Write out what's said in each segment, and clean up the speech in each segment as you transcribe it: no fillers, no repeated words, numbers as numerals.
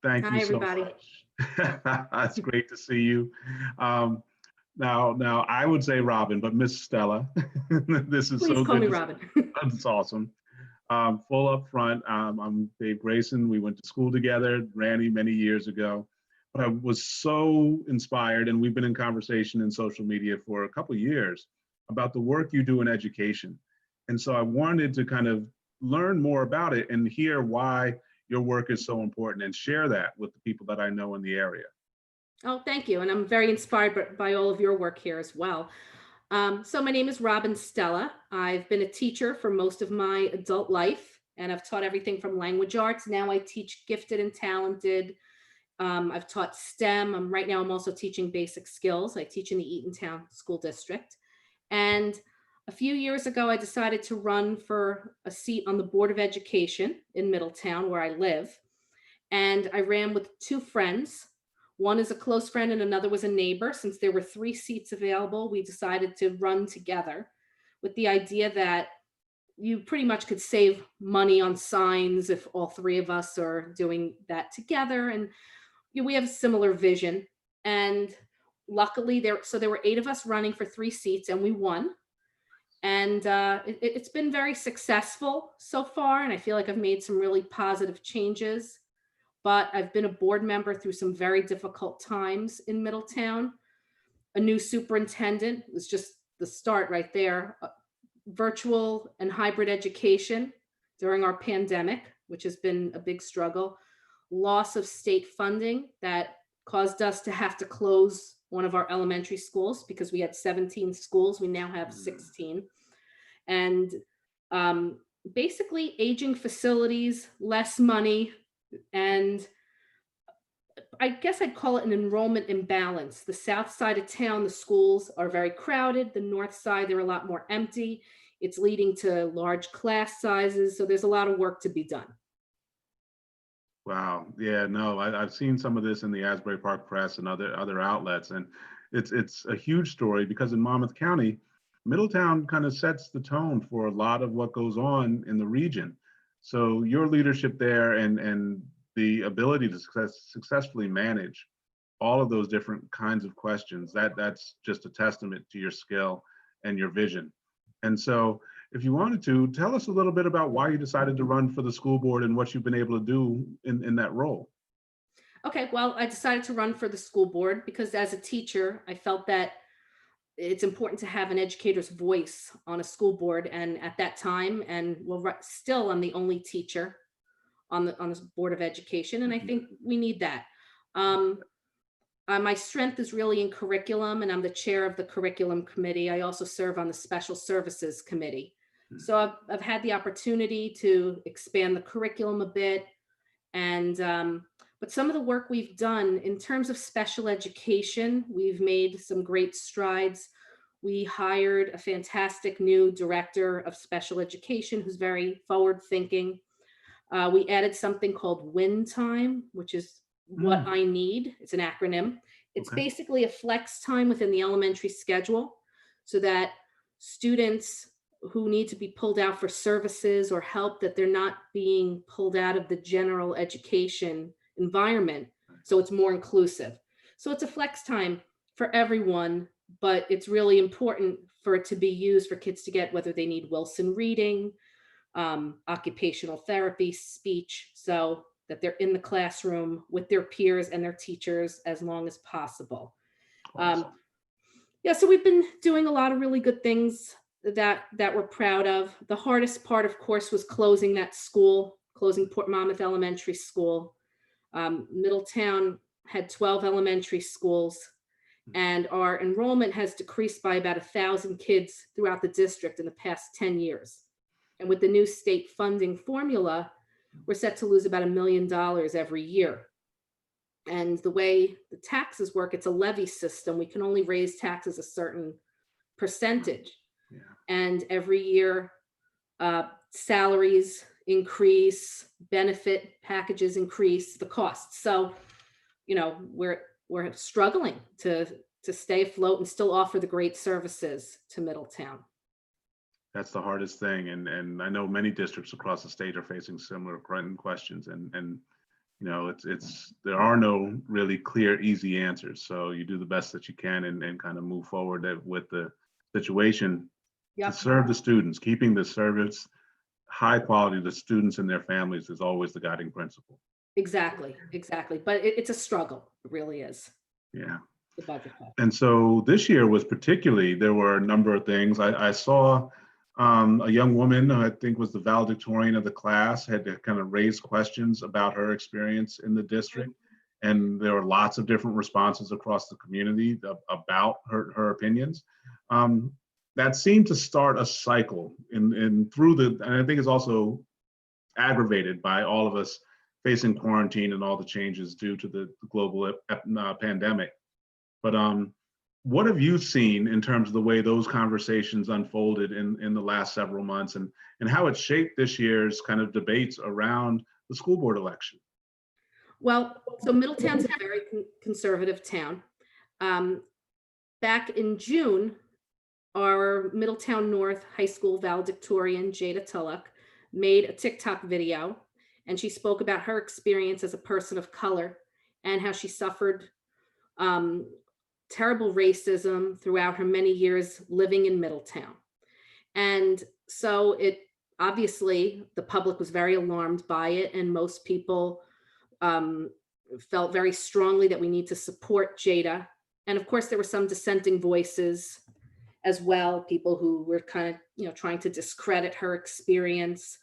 Thank you Hi, so everybody. much. It's great to see you. Um, now I would say Robin, but Miss Stella, this is Please so call good me to see Robin. you. That's awesome. Full up front, I'm Dave Grayson. We went to school together, Randy, many years ago. But I was so inspired, and we've been in conversation in social media for a couple of years about the work you do in education. And so I wanted to kind of learn more about it and hear why your work is so important and share that with the people that I know in the area. Oh, thank you. And I'm very inspired by all of your work here as well. So, my name is Robin Stella. I've been a teacher for most of my adult life, and I've taught everything from language arts. Now I teach gifted and talented. I've taught STEM. Right now, I'm also teaching basic skills. I teach in the Eatontown School District. And a few years ago, I decided to run for a seat on the Board of Education in Middletown, where I live. And I ran with two friends. One is a close friend, and another was a neighbor. Since there were three seats available, we decided to run together with the idea that you pretty much could save money on signs if all three of us are doing that together. And we have a similar vision. And luckily, there were eight of us running for three seats, and we won. And it's been very successful so far. And I feel like I've made some really positive changes, but I've been a board member through some very difficult times in Middletown. A new superintendent was just the start right there. Virtual and hybrid education during our pandemic, which has been a big struggle. Loss of state funding that caused us to have to close one of our elementary schools because we had 17 schools. We now have Mm. 16. And basically, aging facilities, less money, and I guess I'd call it an enrollment imbalance. The south side of town, the schools are very crowded. The north side, they're a lot more empty. It's leading to large class sizes. So there's a lot of work to be done. Wow. Yeah, no, I've seen some of this in the Asbury Park Press and other outlets, and it's a huge story because in Monmouth County, Middletown kind of sets the tone for a lot of what goes on in the region. So your leadership there and the ability to successfully manage all of those different kinds of questions, that's just a testament to your skill and your vision. And so if you wanted to, tell us a little bit about why you decided to run for the school board and what you've been able to do in that role. Okay, well, I decided to run for the school board because as a teacher, I felt that it's important to have an educator's voice on a school board. And at that time, and well, still, I'm the only teacher on this board of education, and I Mhm. think we need that. Um, my strength is really in curriculum, and I'm the chair of the curriculum committee. I also serve on the special services committee. So I've had the opportunity to expand the curriculum a bit. And but some of the work we've done in terms of special education, we've made some great strides. We hired a fantastic new director of special education who's very forward thinking. We added something called Win Time, which is what Mm, I need. It's an acronym. It's okay. basically a flex time within the elementary schedule so that students who need to be pulled out for services or help that they're not being pulled out of the general education environment, so it's more inclusive. So it's a flex time for everyone, but it's really important for it to be used for kids to get whether they need Wilson reading, occupational therapy, speech, so that they're in the classroom with their peers and their teachers as long as possible. Um, Awesome. yeah, so we've been doing a lot of really good things that we're proud of. The hardest part, of course, was closing that school, closing Port Monmouth Elementary School. Middletown had 12 elementary schools, and our enrollment has decreased by about 1,000 kids throughout the district in the past 10 years. And with the new state funding formula, we're set to lose about $1 million every year. And the way the taxes work, it's a levy system. We can only raise taxes a certain percentage. Yeah. And every year, salaries increase, benefit packages increase, the costs. So, we're struggling to stay afloat and still offer the great services to Middletown. That's the hardest thing. And I know many districts across the state are facing similar questions. And it's there are no really clear, easy answers. So you do the best that you can and kind of move forward with the situation to Yep. serve the students. Keeping the service high quality to the students and their families is always the guiding principle. Exactly. Exactly. But it's a struggle. It really is. Yeah. The budget cut. And so this year was particularly, there were a number of things. I saw a young woman, who I think was the valedictorian of the class, had to kind of raise questions about her experience in the district. And there were lots of different responses across the community about her opinions. Um, that seemed to start a cycle in through and I think it's also aggravated by all of us facing quarantine and all the changes due to the global pandemic. But what have you seen in terms of the way those conversations unfolded in the last several months, and how it shaped this year's kind of debates around the school board election? Well, so Middletown's a very conservative town. Um, Back in June, our Middletown North High School valedictorian, Jada Tulloch, made a TikTok video, and she spoke about her experience as a person of color and how she suffered um, terrible racism throughout her many years living in Middletown. And so it obviously the public was very alarmed by it, and most people um, felt very strongly that we need to support Jada. And of course, there were some dissenting voices as well, people who were kind of, trying to discredit her experience.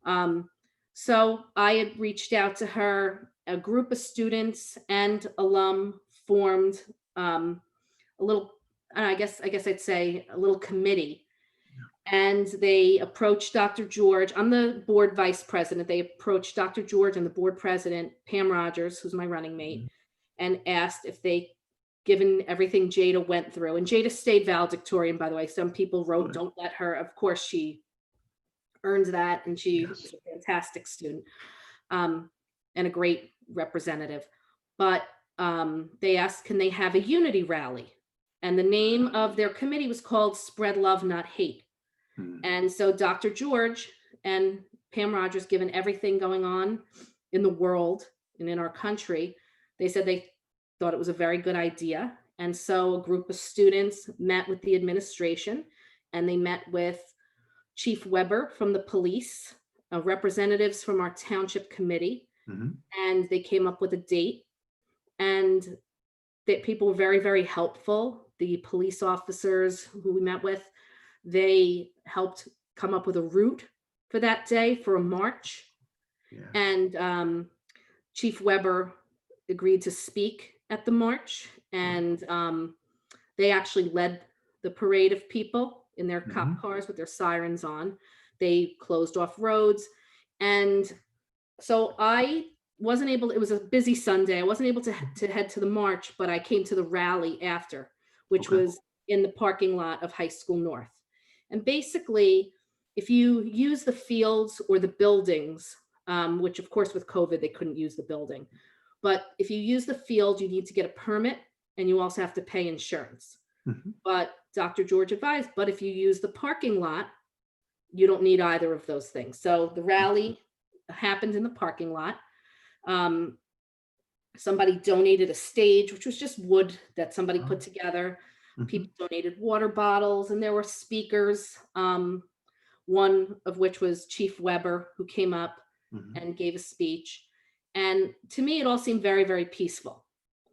Um, so I had reached out to her. A group of students and alum formed a little, I guess I'd say a little committee, and they approached Dr. George. I'm the board vice president. They approached Dr. George and the board president, Pam Rogers, who's my running mate, Mhm. and asked if they, given everything Jada went through, and Jada stayed valedictorian, by the way. Some people wrote, Good. don't let her. Of course, she earned that, and she Yes. was a fantastic student um, and a great representative. But they asked, can they have a unity rally? And the name of their committee was called Spread Love, Not Hate. Mhm. And so Dr. George and Pam Rogers, given everything going on in the world and in our country, they said they thought it was a very good idea. And so a group of students met with the administration, and they met with Chief Weber from the police, representatives from our township committee, Mhm. and they came up with a date. And that people were very, very helpful. The police officers who we met with, they helped come up with a route for that day for a march. Yeah. And Chief Weber agreed to speak at the march. Good. And they actually led the parade of people in their cop Mhm. cars with their sirens on. They closed off roads. And so I wasn't able, it was a busy Sunday. I wasn't able to head to the march, but I came to the rally after, which Okay. was in the parking lot of High School North. And basically, if you use the fields or the buildings, which of course with COVID, they couldn't use the building, but if you use the field, you need to get a permit, and you also have to pay insurance. Mhm. But Dr. George advised, but if you use the parking lot, you don't need either of those things. So the rally happened in the parking lot. Um, Somebody donated a stage, which was just wood that somebody Oh, put together. mhm. People donated water bottles, and there were speakers, one of which was Chief Weber, who came up Mhm. and gave a speech. And to me, it all seemed very, very peaceful.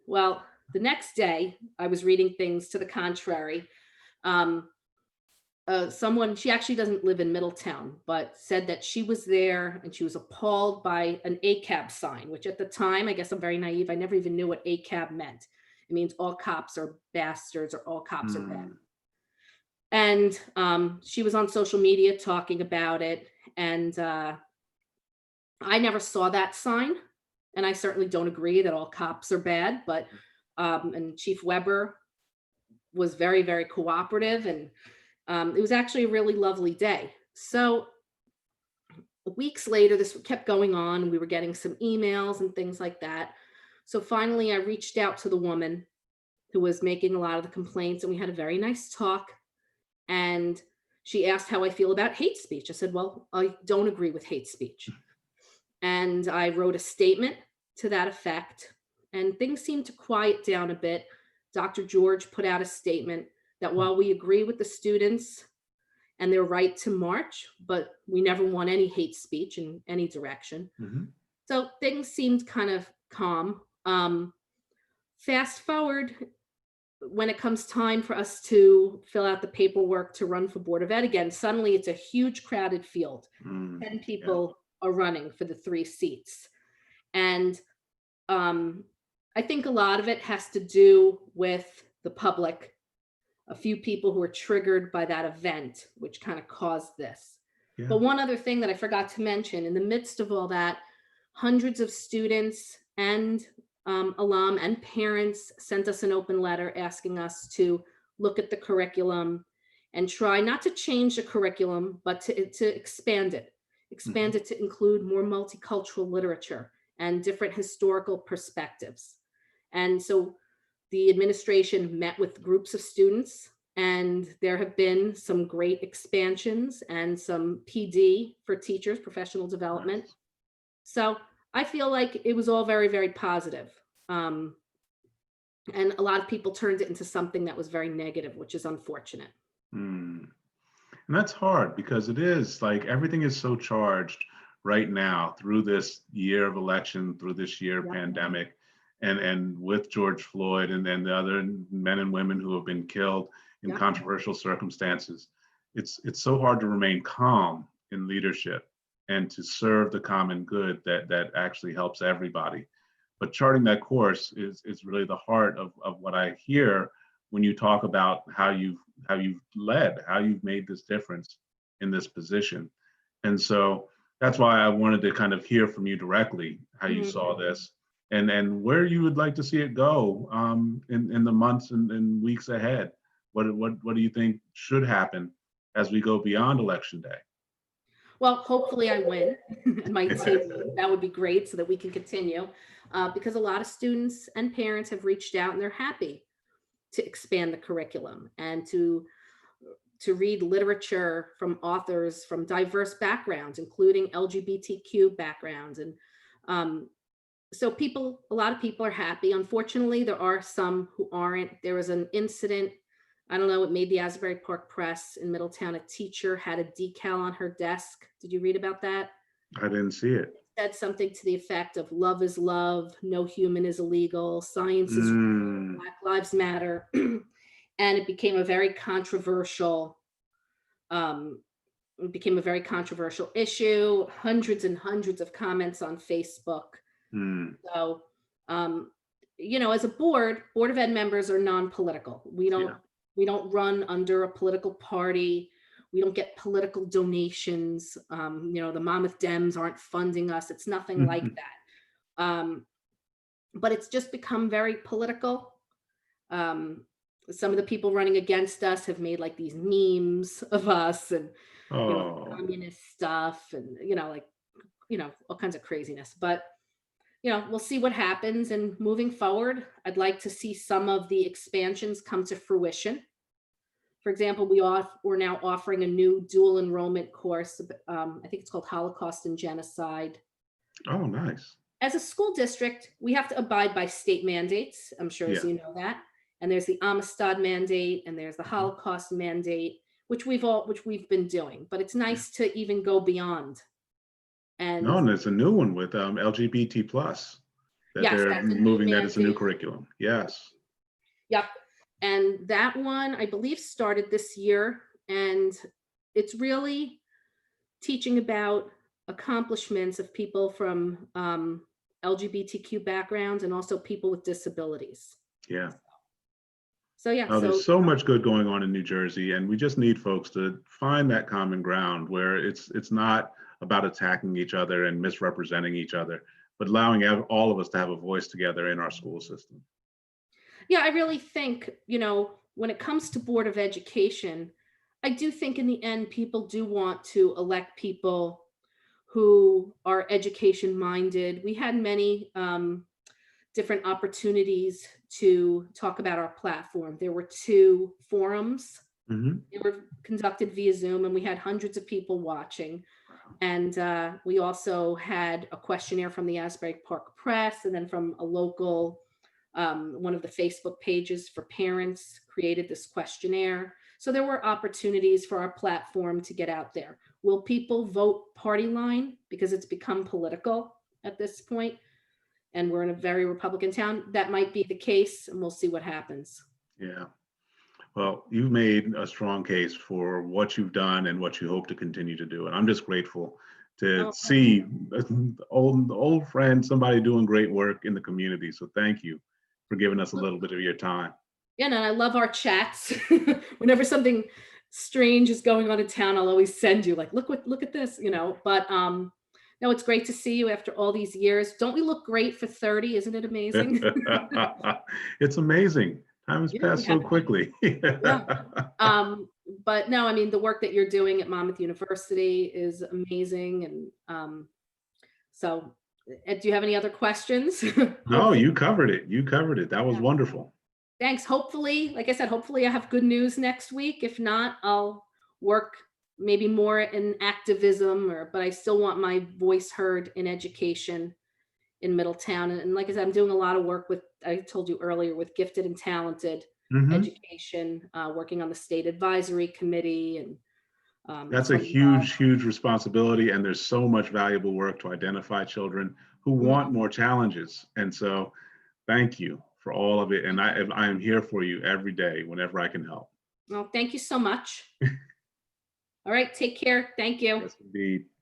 Well, the next day, I was reading things to the contrary. Um, Someone, she actually doesn't live in Middletown, but said that she was there and she was appalled by an ACAB sign, which at the time, I guess I'm very naive. I never even knew what ACAB meant. It means all cops are bastards or all cops are bad. Mm. And she was on social media talking about it. And I never saw that sign. And I certainly don't agree that all cops are bad. But, and Chief Weber was very, very cooperative. And it was actually a really lovely day. So weeks later, this kept going on. We were getting some emails and things like that. So finally, I reached out to the woman who was making a lot of the complaints, and we had a very nice talk. And she asked how I feel about hate speech. I said, well, I don't agree with hate speech. And I wrote a statement to that effect, and things seemed to quiet down a bit. Dr. George put out a statement that while we agree with the students and their right to march, but we never want any hate speech in any direction. Mhm. So things seemed kind of calm. Fast forward when it comes time for us to fill out the paperwork to run for Board of Ed again, suddenly it's a huge crowded field. Mm. 10 Yeah. people are running for the 3 seats. And um, I think a lot of it has to do with the public, a few people who were triggered by that event, which kind of caused this. Yeah. But one other thing that I forgot to mention, in the midst of all that, hundreds of students and alum and parents sent us an open letter asking us to look at the curriculum and try not to change the curriculum, but to expand Mhm. it to include more multicultural literature and different historical perspectives. And so the administration met with groups of students, and there have been some great expansions and some PD for teachers, professional development. Nice. So I feel like it was all very, very positive. Um, and a lot of people turned it into something that was very negative, which is unfortunate. Mm. And that's hard because it is like everything is so charged right now through this year of election, through this year of Yep. pandemic, and with George Floyd and the other men and women who have been killed in Yep. controversial circumstances. It's so hard to remain calm in leadership and to serve the common good that actually helps everybody. But charting that course is really the heart of what I hear when you talk about how you've led, how you've made this difference in this position. And so that's why I wanted to kind of hear from you directly how you Mhm. saw this and where you would like to see it go in the months and weeks ahead. What do you think should happen as we go beyond election day? Well, hopefully I win and my team wins. That would be great so that we can continue. Because a lot of students and parents have reached out and they're happy to expand the curriculum and to read literature from authors from diverse backgrounds, including LGBTQ backgrounds. And um, so a lot of people are happy. Unfortunately, there are some who aren't. There was an incident, I don't know, it made the Asbury Park Press in Middletown. A teacher had a decal on her desk. Did you read about that? I didn't see it. It said something to the effect of love is love, no human is illegal, science is real, Mm, Black Lives Matter. And it became a very controversial um, it became a very controversial issue, hundreds and hundreds of comments on Facebook. mm, So, um, as a board of ed members are non-political. yeah. We don't run under a political party. We don't get political donations. The Monmouth Dems aren't funding us. It's nothing like that. But it's just become very political. Um, some of the people running against us have made like these memes of us and Oh, communist stuff and like all kinds of craziness. But we'll see what happens. And moving forward, I'd like to see some of the expansions come to fruition. For example, we're now offering a new dual enrollment course. I think it's called Holocaust and Genocide. oh, nice. As a school district, we have to abide by state mandates. I'm sure as Yeah. you know that. And there's the Amistad mandate and there's the Mhm. Holocaust mandate, which we've been doing. But it's Yeah. nice to even go beyond. No, And and there's a new one with LGBT plus that yes, they're that's a new moving that as a new mandate. curriculum. Yes. Yep. And that one, I believe, started this year. And it's really teaching about accomplishments of people from LGBTQ backgrounds and also people with disabilities. Yeah. So, yeah, Oh, so there's so much good going on in New Jersey, and we just need folks to find that common ground where it's not about attacking each other and misrepresenting each other, but allowing all of us to have a voice together in our school system. yeah, I really think, when it comes to Board of Education, I do think in the end, people do want to elect people who are education minded. We had many different opportunities to talk about our platform. There were 2 forums. Hmm. They were conducted via Zoom, and we had hundreds of people watching. And we also had a questionnaire from the Asbury Park Press, and then from a local, one of the Facebook pages for parents created this questionnaire. So there were opportunities for our platform to get out there. Will people vote party line because it's become political at this point, and we're in a very Republican town? That might be the case, and we'll see what happens. Yeah. Well, you've made a strong case for what you've done and what you hope to continue to do. And I'm just grateful to Oh, see old friend, somebody doing great work in the community. So thank you for giving us a little bit of your time. yeah, and I love our chats. Whenever something strange is going on in town, I'll always send you like, look at this, you know. But no, it's great to see you after all these years. Don't we look great for 30? Isn't it amazing? It's amazing. Time has Yeah, we passed so haven't. quickly. Yeah. But no, I mean the work that you're doing at Monmouth University is amazing. And so do you have any other questions? No, Hopefully, you covered it. You covered it. That was yeah. wonderful. Thanks. Hopefully, like I said, hopefully I have good news next week. If not, I'll work maybe more in activism, or but I still want my voice heard in education in Middletown. And like I said, I'm doing a lot of work with, I told you earlier, with gifted and talented Hmm. education, working on the state advisory committee and That's a so involved. huge, huge responsibility. And there's so much valuable work to identify children who want Mhm. more challenges. And so thank you for all of it. And I am here for you every day whenever I can help. Well, thank you so much. All right, take care. Thank you. Yes, indeed.